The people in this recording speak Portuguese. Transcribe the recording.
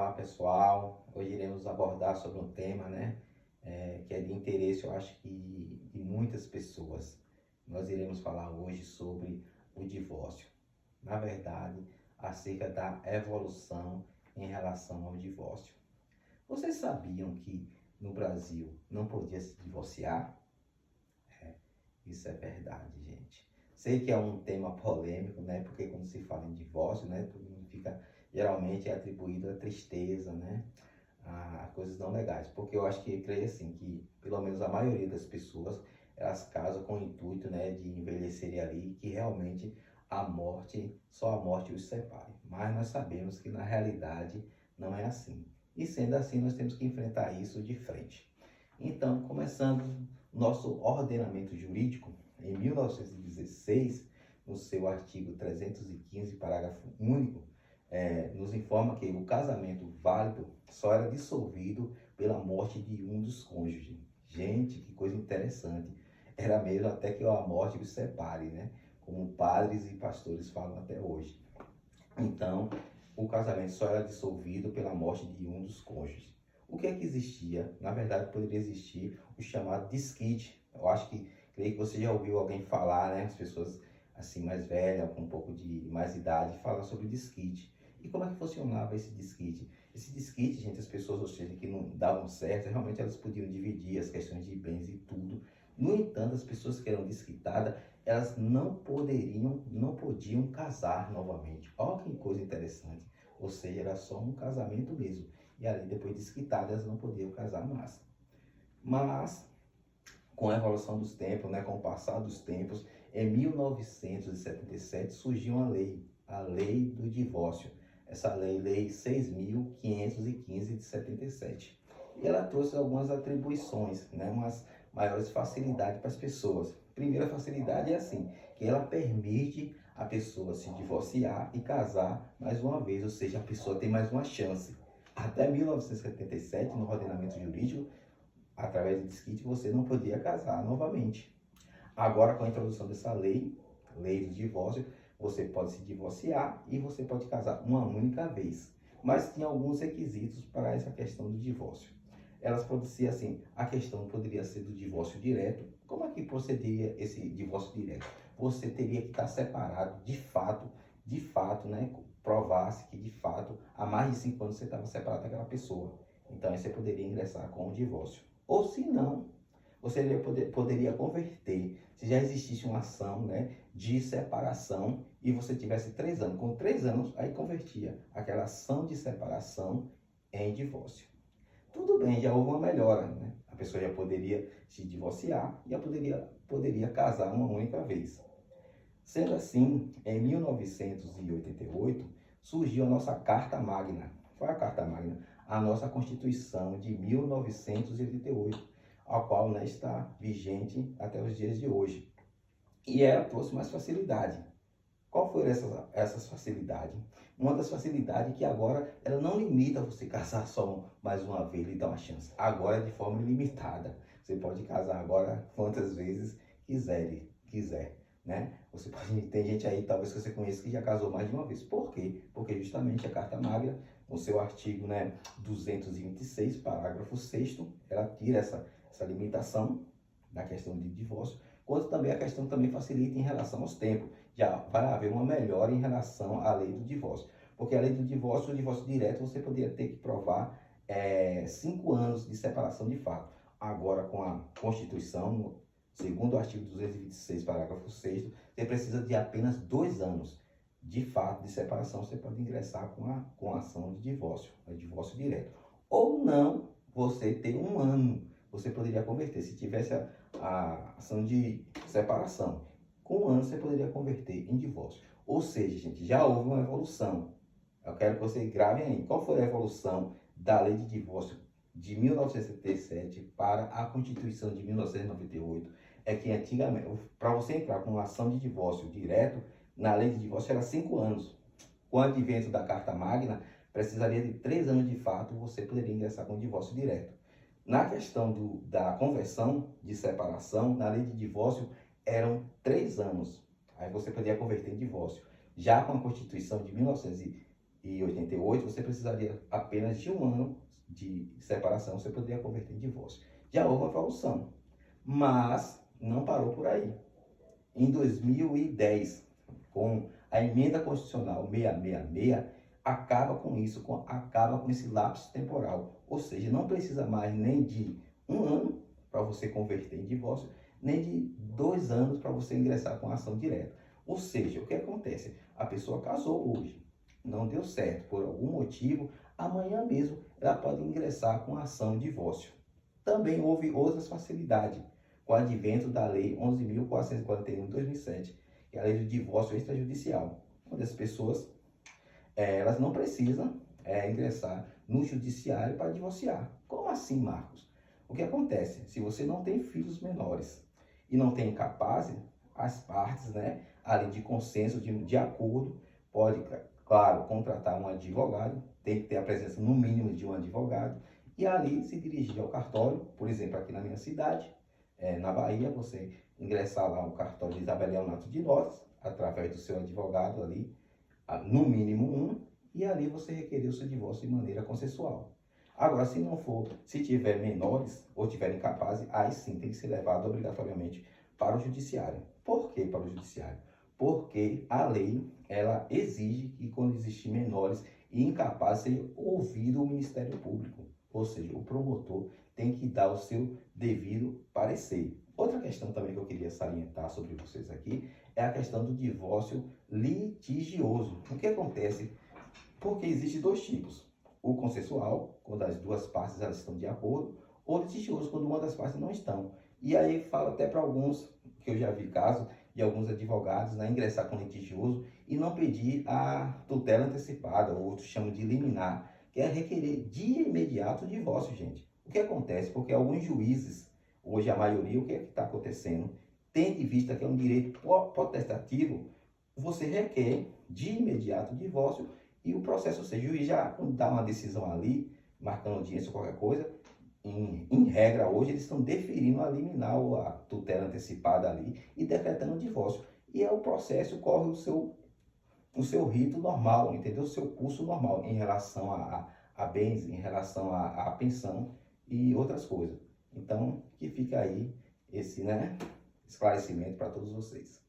Olá pessoal, hoje iremos abordar sobre um tema, que é de interesse, eu acho que de muitas pessoas. Nós iremos falar hoje sobre o divórcio. Na verdade, acerca da evolução em relação ao divórcio. Vocês sabiam que no Brasil não podia se divorciar? Isso é verdade, gente. Sei que é um tema polêmico, porque quando se fala em divórcio, todo mundo fica, geralmente é atribuído a tristeza, a coisas não legais. Porque eu acho que, creio assim, que pelo menos a maioria das pessoas, elas casam com o intuito, de envelhecerem ali, que realmente só a morte os separe. Mas nós sabemos que na realidade não é assim. E sendo assim, nós temos que enfrentar isso de frente. Então, começando nosso ordenamento jurídico, em 1916, no seu artigo 315, parágrafo único, nos informa que o casamento válido só era dissolvido pela morte de um dos cônjuges. Gente, que coisa interessante. Era mesmo até que a morte os separe, como padres e pastores falam até hoje. Então, o casamento só era dissolvido pela morte de um dos cônjuges. O que é que existia? Na verdade, poderia existir o chamado desquite. Eu acho que, creio que você já ouviu alguém falar, as pessoas assim mais velhas, com um pouco de mais idade, falam sobre desquite. E como é que funcionava esse desquite? Esse desquite, gente, as pessoas, ou seja, que não davam certo, realmente elas podiam dividir as questões de bens e tudo. No entanto, as pessoas que eram desquitadas, elas não podiam casar novamente. Olha que coisa interessante. Ou seja, era só um casamento mesmo. E ali, depois de desquitadas, elas não podiam casar mais. Mas, com a evolução dos tempos, com o passar dos tempos, em 1977 surgiu uma lei, a Lei do Divórcio. Essa lei 6.515 de 77. E ela trouxe algumas atribuições, umas maiores facilidades para as pessoas. Primeira facilidade é assim, que ela permite a pessoa se divorciar e casar mais uma vez, ou seja, a pessoa tem mais uma chance. Até 1977, no ordenamento jurídico, através do desquite, você não podia casar novamente. Agora, com a introdução dessa lei do divórcio, você pode se divorciar e você pode casar uma única vez. Mas tinha alguns requisitos para essa questão do divórcio. Elas podem ser assim, a questão poderia ser do divórcio direto. Como é que procederia esse divórcio direto? Você teria que estar separado de fato, provasse que de fato há mais de 5 anos você estava separado daquela pessoa. Então aí você poderia ingressar com o divórcio. Ou se não, você poderia converter, se já existisse uma ação de separação e você tivesse 3 anos. Com 3 anos, aí convertia aquela ação de separação em divórcio. Tudo bem, já houve uma melhora, A pessoa já poderia se divorciar e já poderia casar uma única vez. Sendo assim, em 1988, surgiu a nossa Carta Magna. Qual é a Carta Magna? A nossa Constituição de 1988, a qual está vigente até os dias de hoje. E ela trouxe mais facilidade. Qual foram essas facilidades? Uma das facilidades é que agora ela não limita você casar só mais uma vez e dar uma chance. Agora é de forma ilimitada. Você pode casar agora quantas vezes quiser, Você pode, tem gente aí, talvez que você conheça, que já casou mais de uma vez. Por quê? Porque justamente a Carta Magna, no seu artigo 226, parágrafo 6º, ela tira essa limitação da questão de divórcio, quanto também a questão também facilita em relação aos tempos. Já vai haver uma melhora em relação à lei do divórcio. Porque a lei do divórcio, o divórcio direto, você poderia ter que provar 5 anos de separação de fato. Agora, com a Constituição, segundo o artigo 226, parágrafo 6º, você precisa de apenas 2 anos de fato de separação. Você pode ingressar com a ação de divórcio direto. Ou não, você ter 1 ano. Você poderia converter, se tivesse a ação de separação. Com 1 ano você poderia converter em divórcio. Ou seja, gente, já houve uma evolução. Eu quero que vocês gravem aí. Qual foi a evolução da lei de divórcio de 1977 para a Constituição de 1998? É que antigamente, para você entrar com uma ação de divórcio direto, na lei de divórcio era 5 anos. Com o advento da Carta Magna, precisaria de 3 anos de fato, você poderia ingressar com divórcio direto. Na questão da conversão de separação, na lei de divórcio, eram 3 anos. Aí você poderia converter em divórcio. Já com a Constituição de 1988, você precisaria apenas de 1 ano de separação, você poderia converter em divórcio. Já houve uma evolução, mas não parou por aí. Em 2010, com a emenda constitucional 666, acaba com isso, acaba com esse lapso temporal. Ou seja, não precisa mais nem de 1 ano para você converter em divórcio, nem de 2 anos para você ingressar com a ação direta. Ou seja, o que acontece? A pessoa casou hoje, não deu certo por algum motivo, amanhã mesmo ela pode ingressar com a ação de divórcio. Também houve outras facilidades com o advento da Lei 11.441 de 2007, que é a Lei do Divórcio Extrajudicial, onde as pessoas elas não precisam ingressar no judiciário para divorciar. Como assim, Marcos? O que acontece? Se você não tem filhos menores e não tem capazes, as partes, né, ali de consenso, de acordo, pode, claro, contratar um advogado, tem que ter a presença no mínimo de um advogado, e ali se dirigir ao cartório, por exemplo, aqui na minha cidade, na Bahia, você ingressar lá no cartório de Isabel Leonato de Notas, através do seu advogado ali, no mínimo 1, e ali você requerer o seu divórcio de maneira consensual. Agora, se não for, se tiver menores ou tiverem incapazes, aí sim tem que ser levado obrigatoriamente para o judiciário. Por que para o judiciário? Porque a lei, ela exige que quando existir menores e incapazes, seja ouvido o Ministério Público. Ou seja, o promotor tem que dar o seu devido parecer. Outra questão também que eu queria salientar sobre vocês aqui é a questão do divórcio litigioso. O que acontece? Porque existem 2 tipos. O consensual, quando as 2 partes elas estão de acordo, ou litigioso, quando uma das partes não estão. E aí falo até para alguns, que eu já vi casos, de alguns advogados, né, ingressar com litigioso e não pedir a tutela antecipada, ou outros chamam de liminar, que é requerer de imediato o divórcio, gente. O que acontece? Porque alguns juízes, hoje a maioria, o que é que está acontecendo? Tendo em vista que é um direito potestativo, você requer de imediato o divórcio e o processo, ou seja, o juiz já dá uma decisão ali, marcando audiência ou qualquer coisa, em regra hoje eles estão deferindo a liminar ou a tutela antecipada ali e decretando o divórcio. E o processo corre o seu rito normal, entendeu? O seu curso normal em relação a bens, em relação a pensão e outras coisas. Então, que fica aí esse, né, esclarecimento para todos vocês.